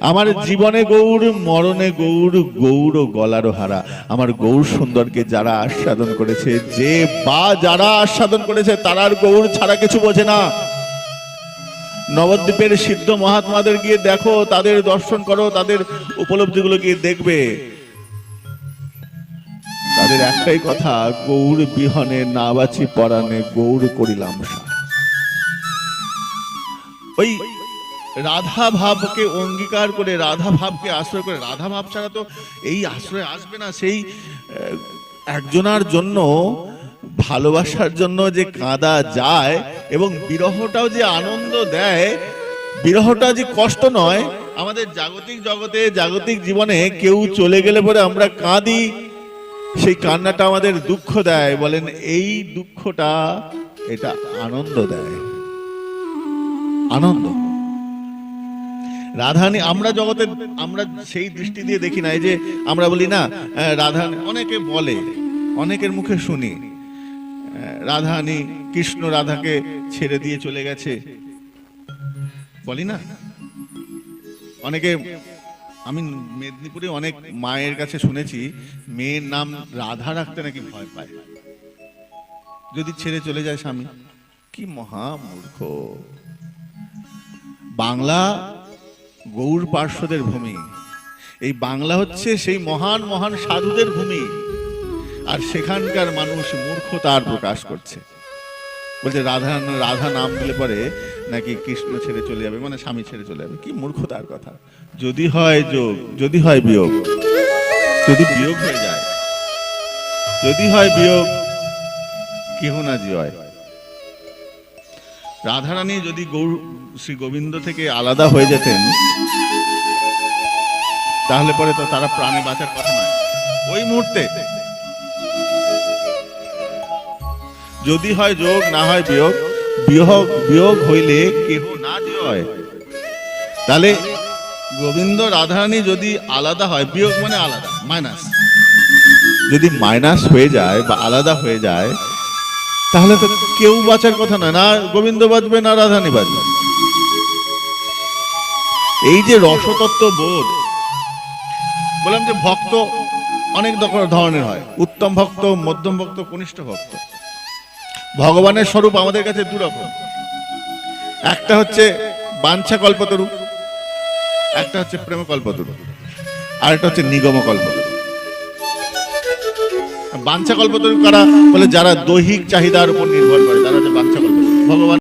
আমার জীবনে গৌর, মরণে গৌর, গৌর গলার হারা। আমার গৌর সুন্দরকে যারা আস্বাদন করেছে, যে বা যারা আস্বাদন করেছে, তারা আর গৌর ছাড়া কিছু বোঝে না। নবদ্বীপের সিদ্ধ মহাত্মাদের গিয়ে দেখো, তাদের দর্শন করো, তাদের উপলব্ধিগুলো গিয়ে দেখবে। তাদের একটাই কথা, গৌর বিহনে না বাঁচি পরাণে, গৌর করিলাম সার। ওই রাধা ভাবকে অঙ্গীকার করে, রাধা ভাবকে আশ্রয় করে, রাধা ভাব ছাড়া তো এই আশ্রয় আসবে না। সেই একজনার জন্য, ভালোবাসার জন্য যে কাঁদা যায়, এবং বিরহটাও যে আনন্দ দেয়, বিরহটা যে কষ্ট নয়। আমাদের জাগতিক জগতে, জাগতিক জীবনে কেউ চলে গেলে পরে আমরা কাঁদি, সেই কান্নাটা আমাদের দুঃখ দেয়। বলেন এই দুঃখটা, এটা আনন্দ দেয়, আনন্দ। রাধারানী আমরা জগতে, আমরা সেই দৃষ্টি দিয়ে দেখি না। এই যে আমরা বলি না রাধারানী, অনেকে বলে, অনেকের মুখে শুনি রাধারানী কৃষ্ণ রাধাকে ছেড়ে দিয়ে চলে গেছে, বলি না অনেকে। আমি মেদিনীপুরে অনেক মায়ের কাছে শুনেছি, মেয়ের নাম রাধা রাখতে নাকি ভয় পায়, যদি ছেড়ে চলে যায় স্বামী। কি মহা মূর্খ! বাংলা গৌর পার্শ্বদের ভূমি। এই বাংলা হচ্ছে সেই মহান মহান সাধুদের ভূমি, আর সেখানকার মানুষ মূর্খতার প্রকাশ করছে। বলছে রাধা, রাধা নাম দিলে পরে নাকি কৃষ্ণ ছেড়ে চলে যাবে, মানে স্বামী ছেড়ে চলে যাবে। কি মূর্খতার কথা! যদি হয় যোগ, যদি হয় বিয়োগ, যদি বিয়োগ হয়ে যায়, যদি হয় বিয়োগ, কেহ না জয়। রাধারানী যদি গৌর শ্রী গোবিন্দ থেকে আলাদা হয়ে যেতেন, তাহলে পরে তো তারা প্রাণে বাঁচার কথা নয় ওই মুহূর্তে। যদি হয় যোগ, না হয় বিয়োগ, বিয়োগ হইলে কেহ না জয়। তাহলে গোবিন্দ রাধারানী যদি আলাদা হয়, বিয়োগ মানে আলাদা, মাইনাস, যদি মাইনাস হয়ে যায় বা আলাদা হয়ে যায়, তাহলে তো কেউ বাঁচার কথা নয়। না গোবিন্দ বাঁচবে, না রাধারানী বাঁচবে। এই যে রসতত্ত্ব বোধ, বললাম যে ভক্ত অনেক ধরনের হয়, উত্তম ভক্ত, মধ্যম ভক্ত, কনিষ্ঠ ভক্ত। ভগবানের স্বরূপ আমাদের কাছে দুরকম। একটা হচ্ছে বাঞ্ছা কল্পতরু, একটা হচ্ছে প্রেম কল্পতরু, আর একটা হচ্ছে নিগম কল্পতরু। বাঞ্ছা কল্পতরু কারা? বলে যারা দৈহিক চাহিদার উপর নির্ভর করে, তারা হচ্ছে বাঞ্ছা কল্পতরু। ভগবান